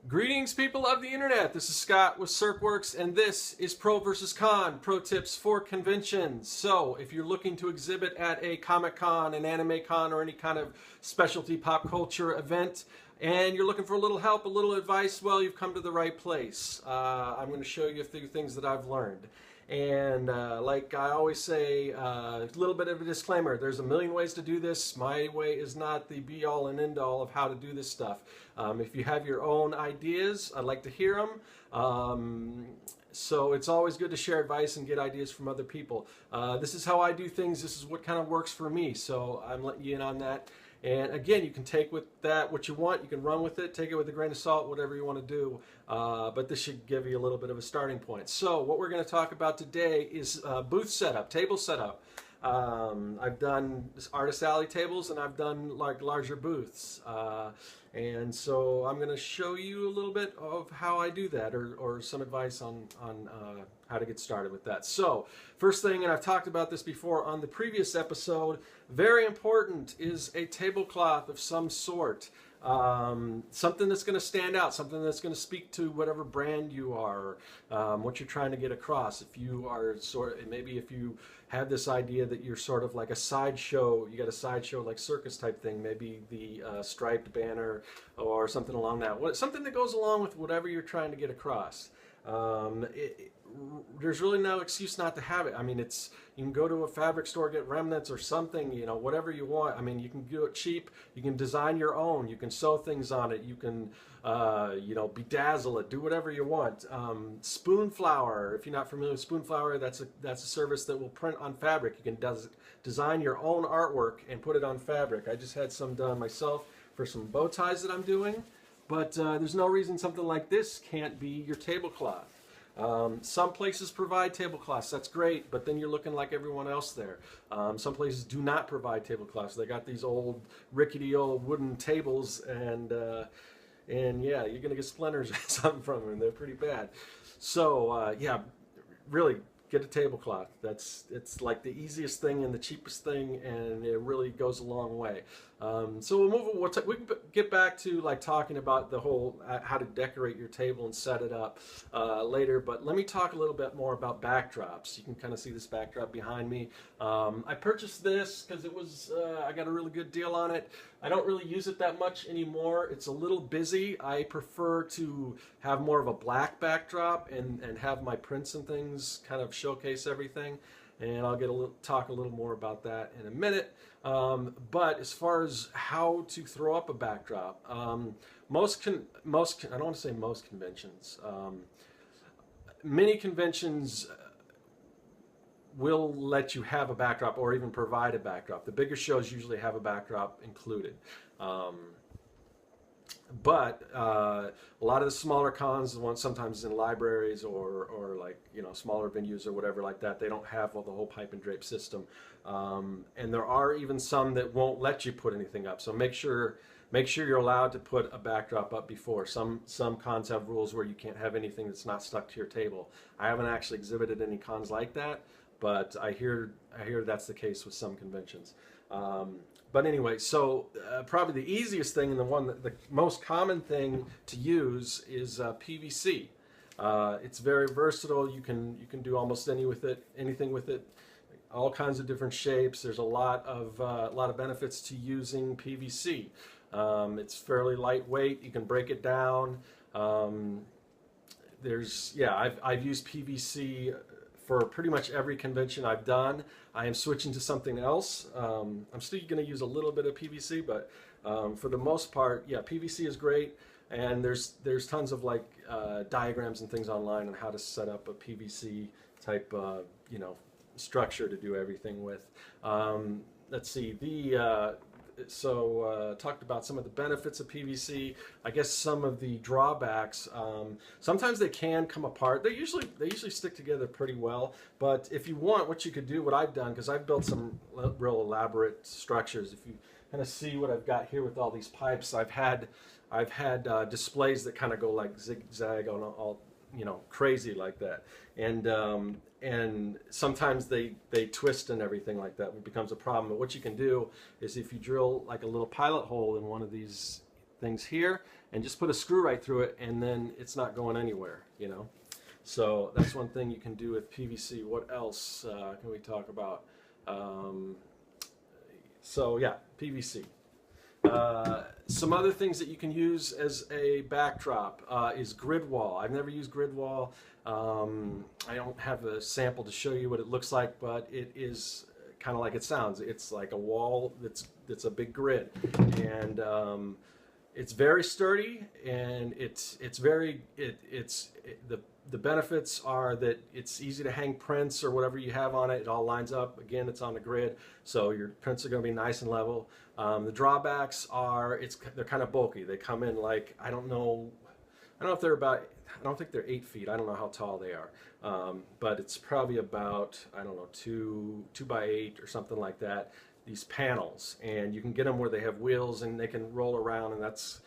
Greetings, people of the internet. This is Scott with CircWorks, and this is Pro versus Con, pro tips for conventions. So if you're looking to exhibit at a Comic-Con, an Anime Con, or any kind of specialty pop culture event, and you're looking for a little help, a little advice, well, you've come to the right place. I'm going to show you a few things that I've learned. And like I always say, a little bit of a disclaimer, there's a million ways to do this. My way is not the be-all and end-all of how to do this stuff. If you have your own ideas, I'd like to hear them. So it's always good to share advice and get ideas from other people. This is how I do things. This is what kind of works for me. So I'm letting you in on that. And again, you can take with that what you want. You can run with it, take it with a grain of salt, whatever you want to do. But this should give you a little bit of a starting point. So what we're going to talk about today is booth setup, table setup. I've done artist alley tables, and I've done like larger booths. And so I'm going to show you a little bit of how I do that, or some advice on how to get started with that. So first thing, and I've talked about this before on the previous episode, very important is a tablecloth of some sort. Something that's going to stand out, something that's going to speak to whatever brand you are, what you're trying to get across. If you are maybe if you have this idea that you're sort of like a sideshow, you got a sideshow like circus type thing, maybe the striped banner or something along that. Something that goes along with whatever you're trying to get across. There's really no excuse not to have it. I mean, you can go to a fabric store, get remnants or something, you know, whatever you want. I mean, you can do it cheap. You can design your own. You can sew things on it. You can, you know, bedazzle it. Do whatever you want. Spoon flower. If you're not familiar with spoon flower, that's a service that will print on fabric. You can design your own artwork and put it on fabric. I just had some done myself for some bow ties that I'm doing. But there's no reason something like this can't be your tablecloth. Some places provide tablecloths, that's great, but then you're looking like everyone else there. Some places do not provide tablecloths. They got these old, rickety old wooden tables, and yeah, you're going to get splinters or something from them. They're pretty bad. So, yeah, really, get a tablecloth. It's like the easiest thing and the cheapest thing, and it really goes a long way. So we can get back to like talking about the whole how to decorate your table and set it up later. But let me talk a little bit more about backdrops. You can kind of see this backdrop behind me. I purchased this because it was I got a really good deal on it. I don't really use it that much anymore. It's a little busy. I prefer to have more of a black backdrop and have my prints and things kind of showcase everything. And I'll talk a little more about that in a minute. But as far as how to throw up a backdrop, I don't want to say most conventions. Many conventions will let you have a backdrop or even provide a backdrop. The bigger shows usually have a backdrop included. But a lot of the smaller cons, the ones sometimes in libraries or like, you know, smaller venues or whatever like that, they don't have the whole pipe and drape system. And there are even some that won't let you put anything up. So make sure you're allowed to put a backdrop up before. Some cons have rules where you can't have anything that's not stuck to your table. I haven't actually exhibited any cons like that, but I hear that's the case with some conventions. But anyway, so probably the easiest thing and the most common thing to use is PVC. It's very versatile. You can do almost anything with it, all kinds of different shapes. There's a lot of benefits to using PVC. It's fairly lightweight. You can break it down. I've used PVC for pretty much every convention I've done. I am switching to something else. I'm still going to use a little bit of PVC, but for the most part, yeah, PVC is great. And there's tons of like diagrams and things online on how to set up a PVC type structure to do everything with. Let's see, talked about some of the benefits of PVC. I guess some of the drawbacks. Sometimes they can come apart. They usually stick together pretty well. But if you want, what you could do, what I've done, because I've built some real elaborate structures. If you kind of see what I've got here with all these pipes, I've had displays that kind of go like zigzag on all you know, crazy like that. And sometimes they twist and everything like that. It becomes a problem. But what you can do is if you drill like a little pilot hole in one of these things here and just put a screw right through it, and then it's not going anywhere, you know. So that's one thing you can do with PVC. What else can we talk about? So yeah, PVC. Some other things that you can use as a backdrop is grid wall. I've never used grid wall. I don't have a sample to show you what it looks like, but it is kind of like it sounds. It's like a wall that's a big grid, and it's very sturdy, and the benefits are that it's easy to hang prints or whatever you have on it. It all lines up. Again, it's on the grid, so your prints are going to be nice and level. The drawbacks are they're kind of bulky. They come in like, I don't know if they're about, I don't think they're 8 feet. I don't know how tall they are, but it's probably about, I don't know, 2 by 8 or something like that. These panels, and you can get them where they have wheels and they can roll around, and that's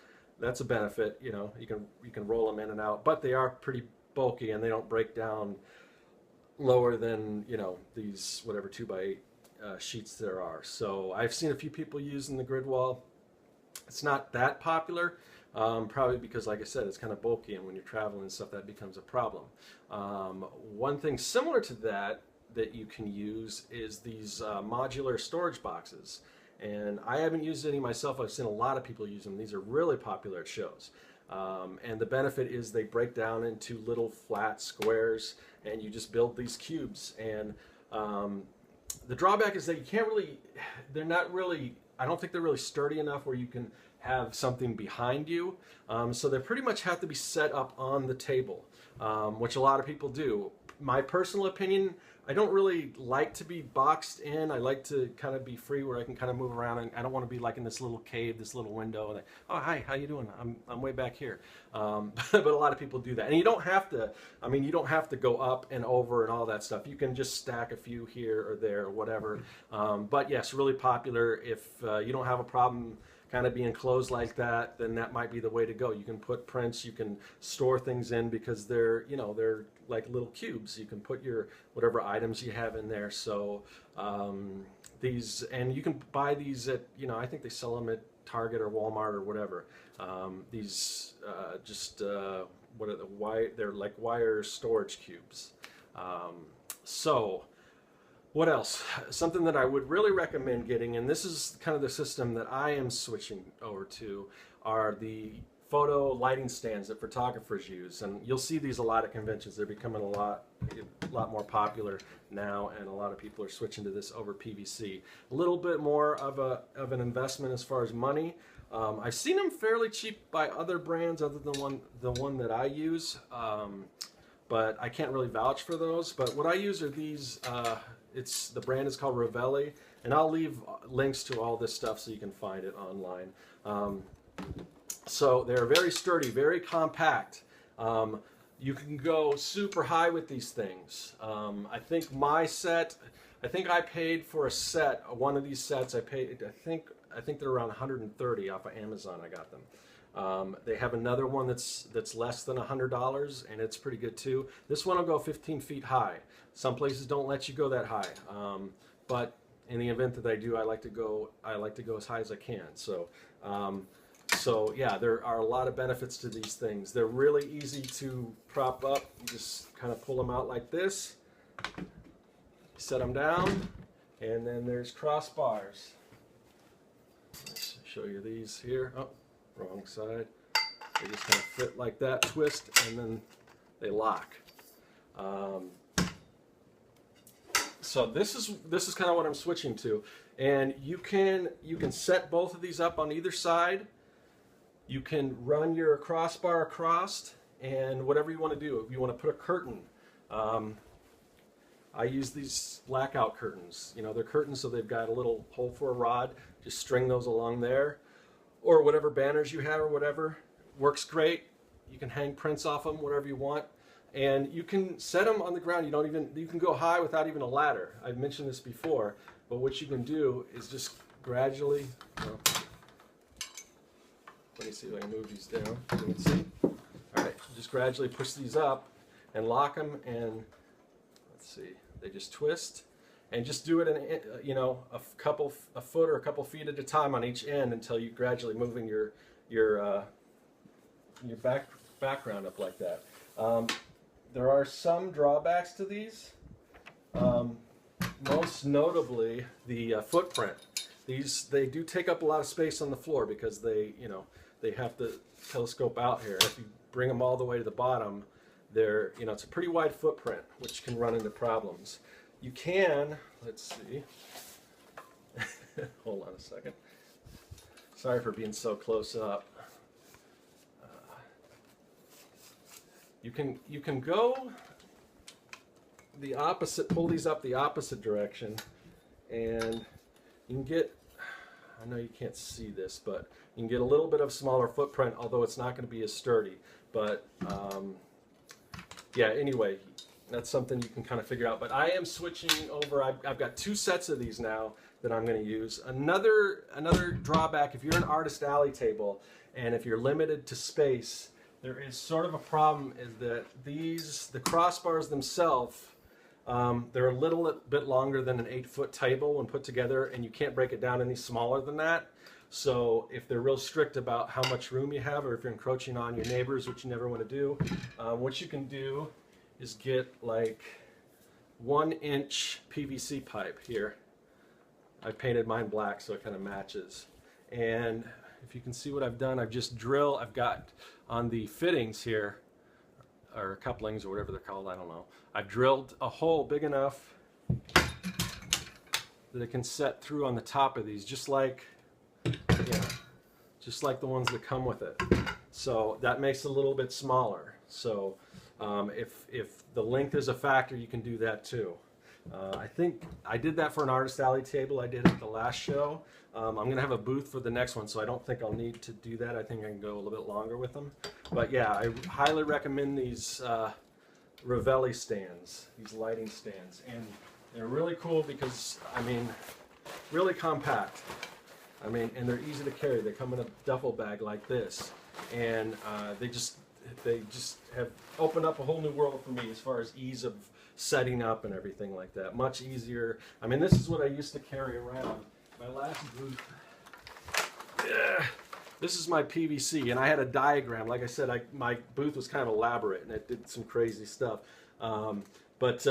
a benefit. You know, you can roll them in and out, but they are pretty bulky and they don't break down lower than, you know, these whatever 2 by 8 sheets there are. So I've seen a few people using the grid wall. It's not that popular, probably because, like I said, it's kind of bulky, and when you're traveling and stuff, that becomes a problem. One thing similar to that you can use is these modular storage boxes. And I haven't used any myself. I've seen a lot of people use them. These are really popular at shows. And the benefit is they break down into little flat squares, and you just build these cubes. And the drawback is that you can't really, they're not really, I don't think they're really sturdy enough where you can have something behind you. So they pretty much have to be set up on the table, which a lot of people do. My personal opinion, I don't really like to be boxed in. I like to kind of be free where I can kind of move around, and I don't want to be like in this little cave, this little window. And oh, hi, how you doing? I'm way back here. But a lot of people do that, and you don't have to. I mean, you don't have to go up and over and all that stuff. You can just stack a few here or there or whatever. But yes, really popular. If you don't have a problem kind of being closed like that, then that might be the way to go. You can put prints, you can store things in because they're, you know, they're like little cubes. You can put your whatever items you have in there. So these, and you can buy these at, you know, I think they sell them at Target or Walmart or whatever. These what are they're like wire storage cubes. So what else? Something that I would really recommend getting, and this is kind of the system that I am switching over to, are the photo lighting stands that photographers use. And you'll see these a lot at conventions. They're becoming a lot more popular now, and a lot of people are switching to this over PVC. A little bit more of an investment as far as money. I've seen them fairly cheap by other brands other than the one that I use, but I can't really vouch for those. But what I use are these. The brand is called Ravelli, and I'll leave links to all this stuff so you can find it online. So they're very sturdy, very compact. You can go super high with these things. I think I paid for a set, one of these sets. I think they're around 130 off of Amazon. I got them. They have another one that's less than $100, and it's pretty good too. This one will go 15 feet high. Some places don't let you go that high, but in the event that I do, I like to go as high as I can. So yeah, there are a lot of benefits to these things. They're really easy to prop up. You just kind of pull them out like this, set them down, and then there's crossbars. Let's show you these here. Oh, wrong side. They just kind of fit like that, twist, and then they lock. So this is kind of what I'm switching to, and you can set both of these up on either side. You can run your crossbar across, and whatever you want to do. If you want to put a curtain, I use these blackout curtains. You know, they're curtains, so they've got a little hole for a rod. Just string those along there, or whatever banners you have or whatever. Works great. You can hang prints off them, whatever you want. And you can set them on the ground. You can go high without even a ladder. I've mentioned this before, but what you can do is just gradually, let me see if I can move these down. You can see. All right, just gradually push these up, and lock them, and let's see, they just twist, and just do it in, you know, a foot or a couple feet at a time on each end until you gradually moving your background up like that. There are some drawbacks to these. Most notably the footprint. They do take up a lot of space on the floor because they have to telescope out here. If you bring them all the way to the bottom, it's a pretty wide footprint, which can run into problems. You can, let's see, hold on a second. Sorry for being so close up. You can go the opposite, pull these up the opposite direction, and you can get, I know you can't see this, but you can get a little bit of smaller footprint, although it's not going to be as sturdy. But yeah, anyway, that's something you can kind of figure out. But I am switching over. I've got 2 sets of these now that I'm going to use. Another drawback, if you're an artist alley table and if you're limited to space, there is sort of a problem, is that the crossbars themselves, they're a little bit longer than an 8-foot table when put together, and you can't break it down any smaller than that. So if they're real strict about how much room you have, or if you're encroaching on your neighbors, which you never want to do, what you can do is get like 1-inch PVC pipe here. I painted mine black so it kind of matches. And if you can see what I've done, I've got on the fittings here, or couplings or whatever they're called, I don't know. I've drilled a hole big enough that it can set through on the top of these, just like the ones that come with it. So that makes it a little bit smaller. So if the length is a factor, you can do that too. I think I did that for an artist alley table I did at the last show. I'm going to have a booth for the next one, so I don't think I'll need to do that. I think I can go a little bit longer with them. But yeah, I highly recommend these Ravelli stands, these lighting stands. And they're really cool because, I mean, really compact. I mean, and they're easy to carry. They come in a duffel bag like this. And they just have opened up a whole new world for me as far as ease of setting up and everything like that. Much easier. I mean, this is what I used to carry around. My last booth, this is my PVC, and I had a diagram. Like I said, my booth was kind of elaborate, and it did some crazy stuff. But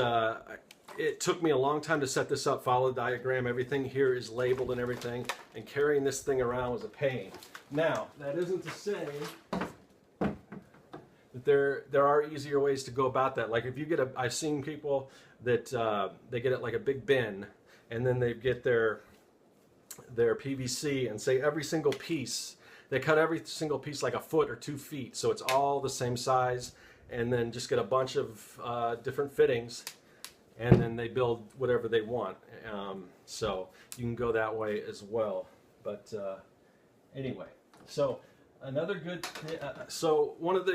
it took me a long time to set this up, follow the diagram. Everything here is labeled and everything, and carrying this thing around was a pain. Now, that isn't to say that there are easier ways to go about that. Like if you get I've seen people that they get it like a big bin, and then they get their PVC, and say every single piece, they cut every single piece like a foot or 2 feet, so it's all the same size, and then just get a bunch of different fittings, and then they build whatever they want. So you can go that way as well. But anyway, so another good so one of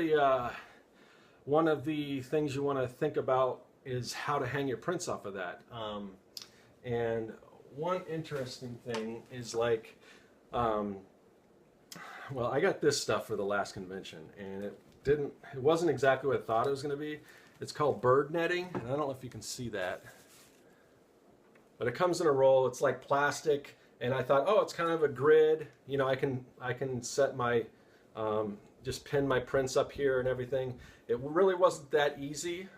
the things you want to think about is how to hang your prints off of that. And one interesting thing is like, well, I got this stuff for the last convention, and it wasn't exactly what I thought it was going to be. It's called bird netting, and I don't know if you can see that, but it comes in a roll. It's like plastic, and I thought, oh, it's kind of a grid. You know, I can set my just pin my prints up here and everything. It really wasn't that easy.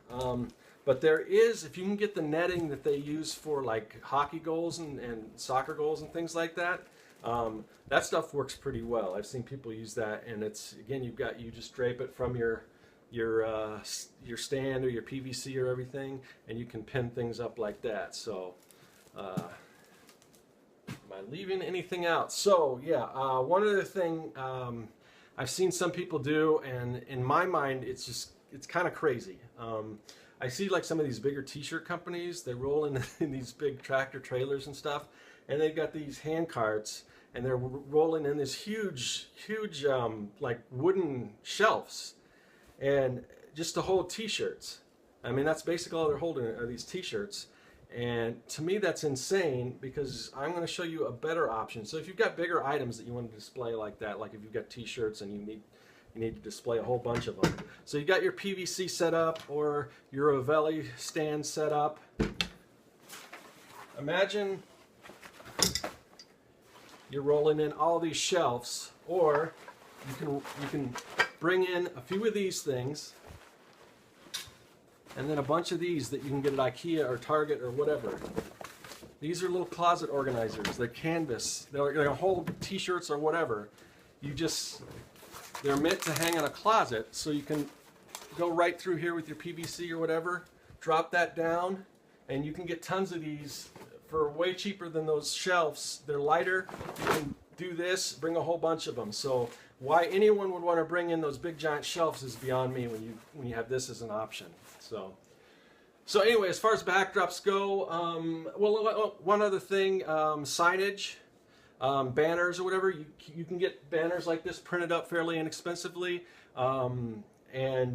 But there is, if you can get the netting that they use for like hockey goals and soccer goals and things like that, that stuff works pretty well. I've seen people use that, and it's, again, you just drape it from your stand or your PVC or everything, and you can pin things up like that. So am I leaving anything out? So yeah, one other thing I've seen some people do, and in my mind it's kind of crazy. I see like some of these bigger t-shirt companies, they roll in these big tractor trailers and stuff, and they've got these hand carts, and they're rolling in this huge like wooden shelves, and just to hold t-shirts. I mean, that's basically all they're holding are these t-shirts. And to me that's insane, because I'm going to show you a better option. So if you've got bigger items that you want to display like that, like if you've got t-shirts and you need you need to display a whole bunch of them. So you got your PVC set up or your Rovelli stand set up. Imagine you're rolling in all these shelves, or you can bring in a few of these things and then a bunch of these that you can get at IKEA or Target or whatever. These are little closet organizers. They're canvas. They're going to hold t-shirts or whatever. They're meant to hang in a closet, so you can go right through here with your PVC or whatever, drop that down, and you can get tons of these for way cheaper than those shelves. They're lighter. You can do this, bring a whole bunch of them. So why anyone would want to bring in those big giant shelves is beyond me when you have this as an option. So anyway, as far as backdrops go, well, one other thing, signage, banners or whatever. You can get banners like this printed up fairly inexpensively, and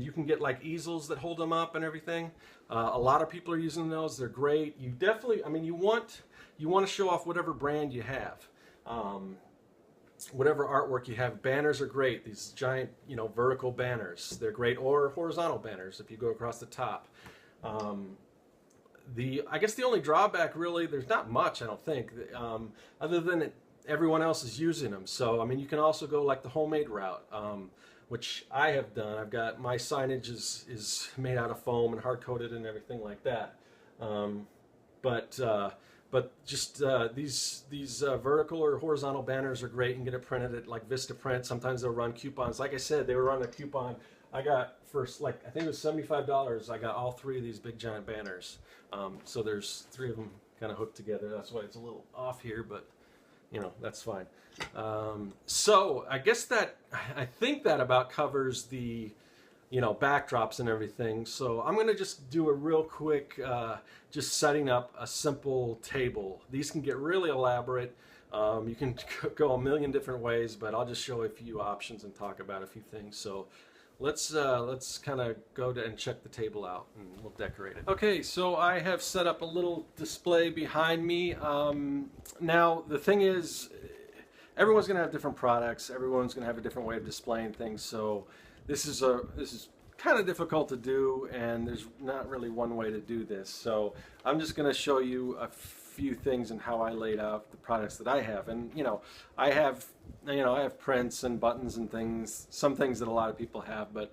you can get like easels that hold them up and everything. A lot of people are using those. They're great. You definitely, I mean, you want to show off whatever brand you have, whatever artwork you have. Banners are great. These giant, vertical banners, they're great, or horizontal banners if you go across the top. I guess the only drawback, really, there's not much, I don't think, other than everyone else is using them. So I mean, you can also go like the homemade route, which I have done. I've got my signage is made out of foam and hard coated and everything like that. But just these vertical or horizontal banners are great. You can get it printed at like Vista Print. Sometimes they'll run coupons. Like I said, they were running a coupon. I got for like, I think it was $75. I got all 3 of these big giant banners. So there's 3 of them kind of hooked together. That's why it's a little off here, but that's fine. So I guess I think that about covers the backdrops and everything. So I'm going to just do a real quick, just setting up a simple table. These can get really elaborate. You can go a million different ways, but I'll just show a few options and talk about a few things. So let's kind of go and check the table out, and we'll decorate it. Okay, so I have set up a little display behind me. Now the thing is, everyone's going to have different products. Everyone's going to have a different way of displaying things. So this is kind of difficult to do, and there's not really one way to do this. So I'm just going to show you a few things and how I laid out the products that I have. And I have prints and buttons and things, some things that a lot of people have, but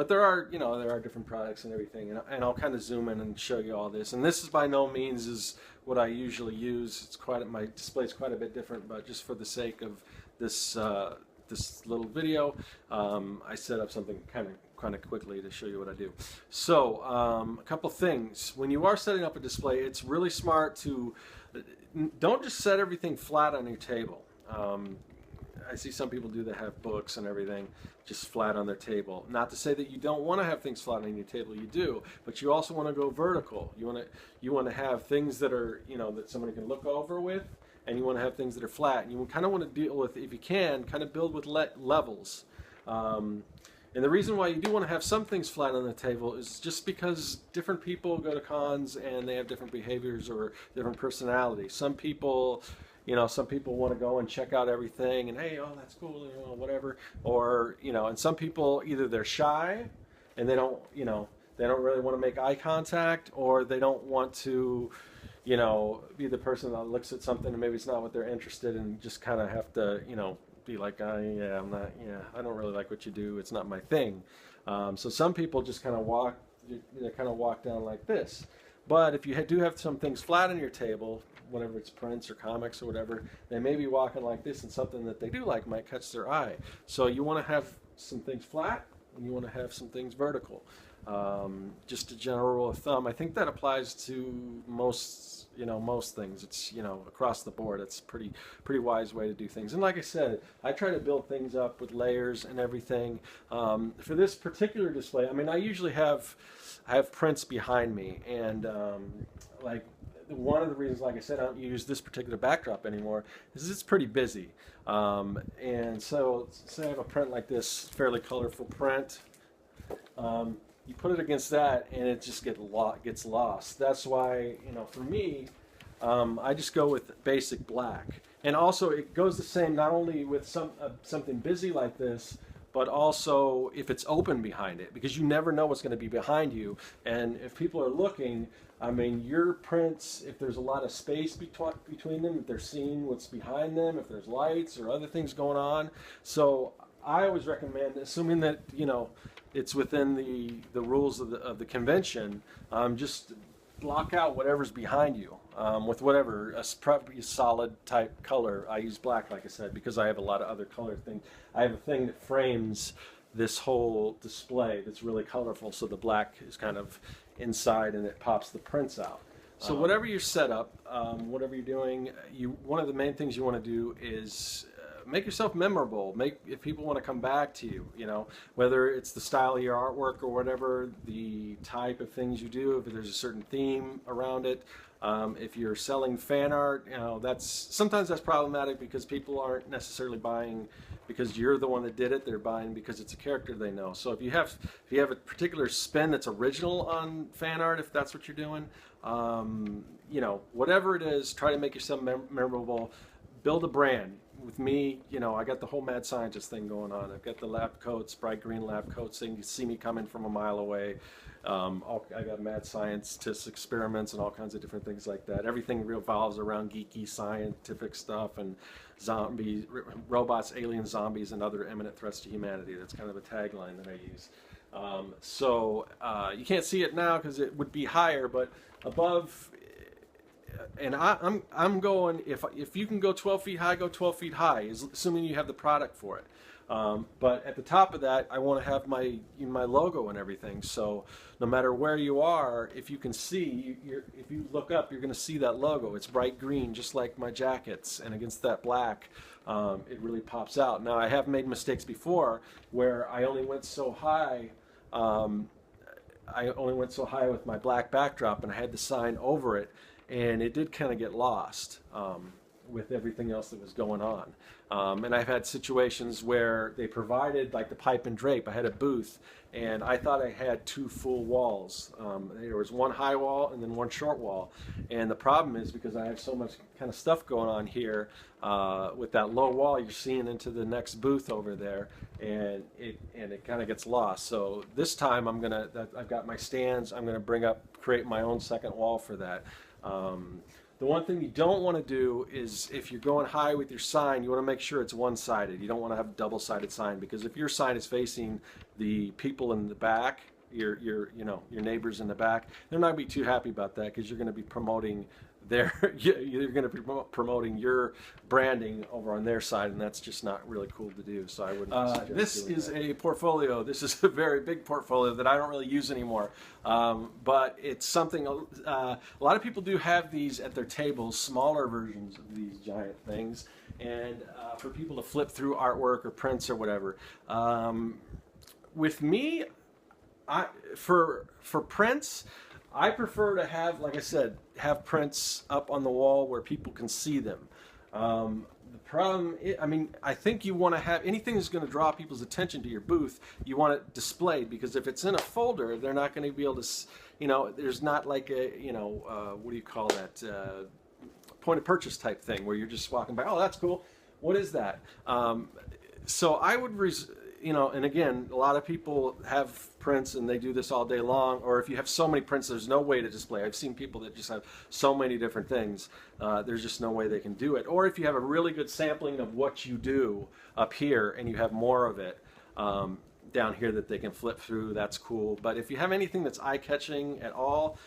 there are different products and everything, and I'll kind of zoom in and show you all this. And this is by no means is what I usually use. My display is quite a bit different, but just for the sake of this this little video, I set up something kind of quickly to show you what I do. So a couple things. When you are setting up a display, it's really smart to don't just set everything flat on your table. I see some people do that, have books and everything just flat on their table. Not to say that you don't want to have things flat on your table, you do, but you also want to go vertical. You want to have things that are, that somebody can look over with, and you want to have things that are flat. And you kind of want to deal with, if you can, kind of build with levels. And the reason why you do want to have some things flat on the table is just because different people go to cons and they have different behaviors or different personalities. Some people want to go and check out everything and, hey, oh, that's cool, whatever. Or, and some people, either they're shy and they don't really want to make eye contact, or they don't want to, be the person that looks at something and maybe it's not what they're interested in, just kind of have to, be like, I don't really like what you do. It's not my thing. So some people just kind of walk down like this. But if you do have some things flat on your table, whatever it's prints or comics or whatever, they may be walking like this, and something that they do like might catch their eye. So you want to have some things flat and you want to have some things vertical. Just a general rule of thumb. I think that applies to most things. It's, across the board. It's pretty wise way to do things. And like I said, I try to build things up with layers and everything. For this particular display, I mean, I usually have prints behind me, and like one of the reasons, like I said, I don't use this particular backdrop anymore is it's pretty busy. And so say I have a print like this, fairly colorful print. You put it against that and it just gets lost. That's why, for me, I just go with basic black. And also it goes the same not only with something busy like this, but also if it's open behind it, because you never know what's going to be behind you. And if people are looking, I mean, your prints, if there's a lot of space between them, if they're seeing what's behind them, if there's lights or other things going on. So I always recommend, assuming that, you know, it's within the rules of the convention, just block out whatever's behind you with whatever, probably a solid type color. I use black, like I said, because I have a lot of other color things. I have a thing that frames this whole display that's really colorful, so the black is kind of inside and it pops the prints out. So whatever your setup, whatever you're doing, one of the main things you want to do is make yourself memorable. If people want to come back to you, you know, whether it's the style of your artwork or whatever, the type of things you do, if there's a certain theme around it. If you're selling fan art, you know, sometimes that's problematic because people aren't necessarily buying because you're the one that did it. They're buying because it's a character they know. So if you have a particular spin that's original on fan art, if that's what you're doing, you know, whatever it is, try to make yourself memorable. Build a brand. With me, you know, I got the whole mad scientist thing going on. I've got the lab coats, bright green lab coats, so you can see me coming from a mile away. I got mad scientist experiments and all kinds of different things like that. Everything revolves around geeky scientific stuff and zombies, robots, aliens, zombies, and other imminent threats to humanity. That's kind of a tagline that I use. You can't see it now because it would be higher, but above. And I'm going, if you can go 12 feet high, go 12 feet high, assuming you have the product for it. But at the top of that, I want to have my logo and everything. So no matter where you are, if you can see, if you look up, you're going to see that logo. It's bright green, just like my jackets, and against that black, it really pops out. Now, I have made mistakes before where I only went so high. With my black backdrop, and I had the sign over it. And it did kind of get lost with everything else that was going on. And I've had situations where they provided like the pipe and drape. I had a booth, and I thought I had two full walls. There was one high wall and then one short wall. And the problem is because I have so much kind of stuff going on here, with that low wall, you're seeing into the next booth over there, and it kind of gets lost. So this time I've got my stands. I'm gonna create my own second wall for that. The one thing you don't want to do is if you're going high with your sign, you want to make sure it's one-sided. You don't want to have a double-sided sign, because if your sign is facing the people in the back, your neighbors in the back, they're not going to be too happy about that, because you're going to be promoting you're going to be promoting your branding over on their side, and that's just not really cool to do. So I wouldn't suggest This doing is that. a portfolio. This is a very big portfolio that I don't really use anymore. But it's something, a lot of people do have these at their tables, smaller versions of these giant things, and for people to flip through artwork or prints or whatever. With me, for prints, I prefer to have, like I said, have prints up on the wall where people can see them. The problem, I think you want to have anything that's going to draw people's attention to your booth. You want it displayed, because if it's in a folder, they're not going to be able to, there's not like a, what do you call that, point of purchase type thing where you're just walking by. Oh, that's cool. What is that? So I would, and again, a lot of people have prints and they do this all day long, or if you have so many prints, there's no way to display. I've seen people that just have so many different things, there's just no way they can do it. Or if you have a really good sampling of what you do up here and you have more of it down here that they can flip through, that's cool. But if you have anything that's eye-catching at all,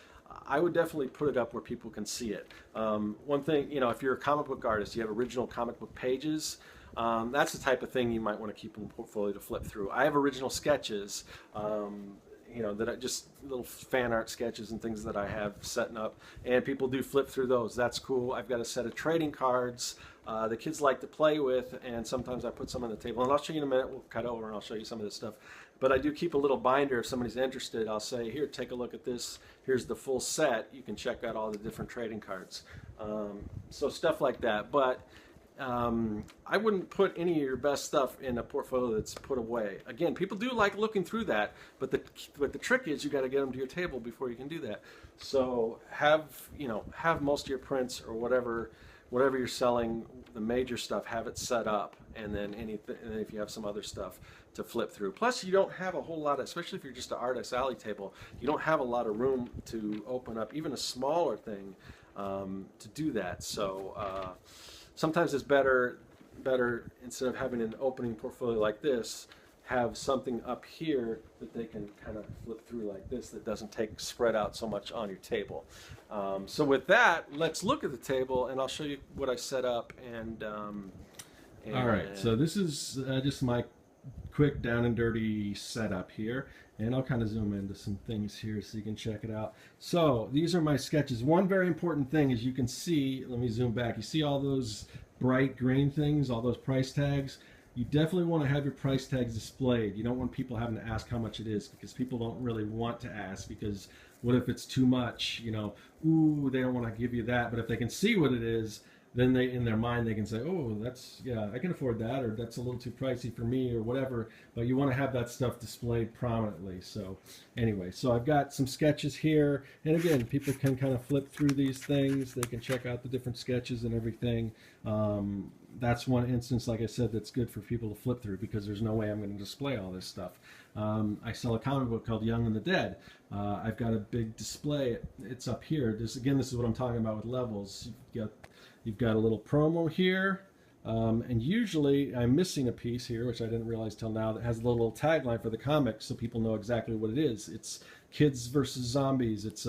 I would definitely put it up where people can see it. One thing, if you're a comic book artist, you have original comic book pages. That's the type of thing you might want to keep in the portfolio to flip through. I have original sketches, that I just little fan art sketches and things that I have setting up, and people do flip through those. That's cool. I've got a set of trading cards the kids like to play with, and sometimes I put some on the table. And I'll show you in a minute. We'll cut over and I'll show you some of this stuff. But I do keep a little binder. If somebody's interested, I'll say, here, take a look at this. Here's the full set. You can check out all the different trading cards. So stuff like that. But I wouldn't put any of your best stuff in a portfolio that's put away. Again, people do like looking through that, but the trick is you got to get them to your table before you can do that. So have most of your prints or whatever whatever you're selling, the major stuff, have it set up, and then anything, and if you have some other stuff to flip through. Plus, you don't have a whole lot of, especially if you're just an artist alley table, you don't have a lot of room to open up even a smaller thing to do that. So sometimes it's better instead of having an opening portfolio like this, have something up here that they can kind of flip through like this that doesn't spread out so much on your table. So with that, let's look at the table, and I'll show you what I set up. And all right, so this is just my quick down and dirty setup here, and I'll kind of zoom into some things here so you can check it out. So these are my sketches. One very important thing is you can see, let me zoom back, you see all those bright green things, all those price tags? You definitely want to have your price tags displayed. You don't want people having to ask how much it is, because people don't really want to ask, because what if it's too much? You know, ooh, they don't want to give you that. But if they can see what it is, then they, in their mind, they can say, oh, that's, yeah, I can afford that, or that's a little too pricey for me, or whatever. But you want to have that stuff displayed prominently. So anyway, so I've got some sketches here. And again, people can kind of flip through these things. They can check out the different sketches and everything. That's one instance, like I said, that's good for people to flip through, because there's no way I'm going to display all this stuff. I sell a comic book called Young and the Dead. I've got a big display. It's up here. This is what I'm talking about with levels. You've got a little promo here, and usually I'm missing a piece here, which I didn't realize till now, that has a little tagline for the comic, so people know exactly what it is. It's Kids versus Zombies. It's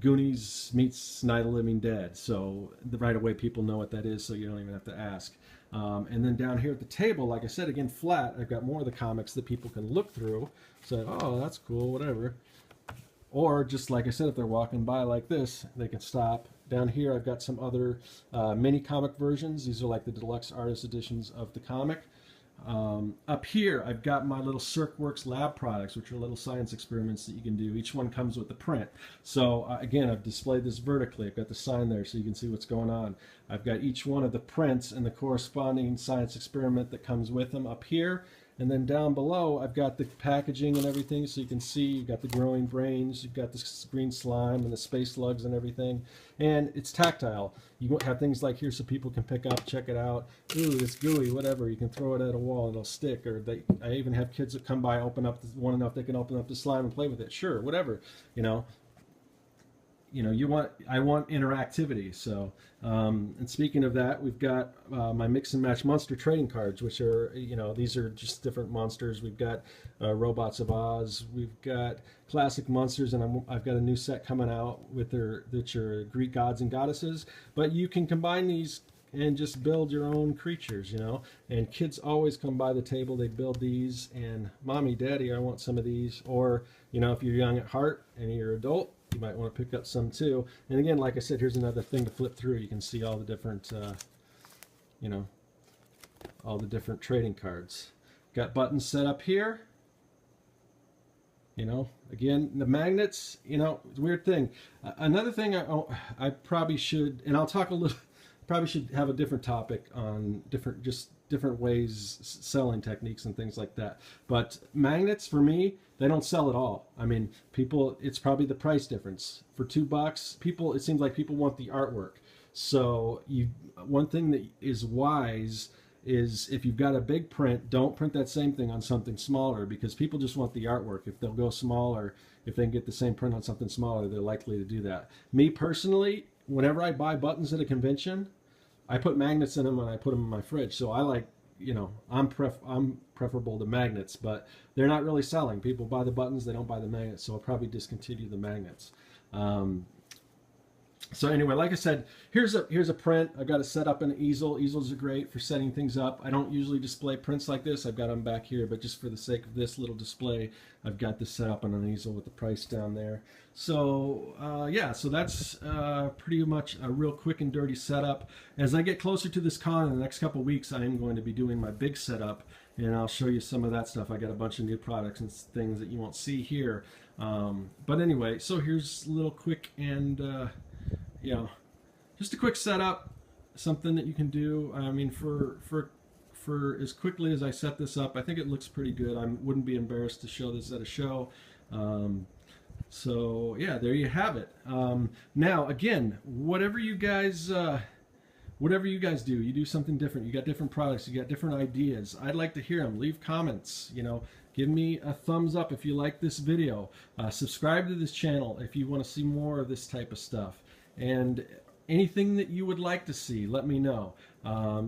Goonies meets Night of the Living Dead. So right away people know what that is, so you don't even have to ask. And then down here at the table, like I said, again, flat, I've got more of the comics that people can look through. Say, oh, that's cool, whatever. Or just like I said, if they're walking by like this, they can stop. Down here, I've got some other mini comic versions. These are like the deluxe artist editions of the comic. Up here, I've got my little CircWorks lab products, which are little science experiments that you can do. Each one comes with a print. So again, I've displayed this vertically. I've got the sign there so you can see what's going on. I've got each one of the prints and the corresponding science experiment that comes with them up here. And then down below, I've got the packaging and everything, so you can see you've got the growing brains, you've got the green slime and the space slugs and everything. And it's tactile. You have things like here so people can pick up, check it out. Ooh, it's gooey, whatever. You can throw it at a wall, it'll stick. Or I even have kids that come by, want to know if they can open up the slime and play with it. Sure, whatever, you know. I want interactivity. So, and speaking of that, we've got my mix and match monster trading cards, which are, these are just different monsters. We've got Robots of Oz. We've got classic monsters, and I've got a new set coming out with which are Greek gods and goddesses. But you can combine these and just build your own creatures, And kids always come by the table, they build these, and Mommy, Daddy, I want some of these. Or, if you're young at heart and you're an adult, you might want to pick up some too. And again, like I said, here's another thing to flip through. You can see all the different, all the different trading cards. Got buttons set up here. Again, the magnets, it's a weird thing. Another thing I probably should, and I'll talk a little, probably should have a different topic on different ways, selling techniques and things like that. But magnets, for me, they don't sell at all. I mean, it's probably the price difference. For $2, it seems like people want the artwork. So one thing that is wise is if you've got a big print, don't print that same thing on something smaller, because people just want the artwork. If they'll go smaller, if they can get the same print on something smaller, they're likely to do that. Me personally, whenever I buy buttons at a convention, I put magnets in them and I put them in my fridge. So I like, I'm preferable to magnets, but they're not really selling. People buy the buttons, they don't buy the magnets, so I'll probably discontinue the magnets. So anyway, like I said, here's a print. I've got it set up in an easel. Easels are great for setting things up. I don't usually display prints like this. I've got them back here, but just for the sake of this little display, I've got this set up on an easel with the price down there. So yeah, so that's pretty much a real quick and dirty setup. As I get closer to this con in the next couple weeks, I am going to be doing my big setup, and I'll show you some of that stuff. I got a bunch of new products and things that you won't see here. But anyway, so here's a little quick and just a quick setup, something that you can do. I mean, for as quickly as I set this up, I think it looks pretty good. I wouldn't be embarrassed to show this at a show. So yeah, there you have it. Now again, whatever you guys whatever you guys do, you do something different. You got different products, you got different ideas. I'd like to hear them. Leave comments, you know. Give me a thumbs up if you like this video. Subscribe to this channel if you want to see more of this type of stuff. And anything that you would like to see, let me know.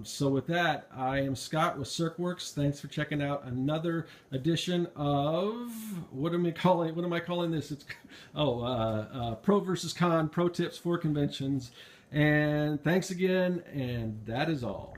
So with that, I am Scott with CircWorks. Thanks for checking out another edition of, what am I calling this? It's Pro versus Con, Pro Tips for Conventions. And thanks again, and that is all.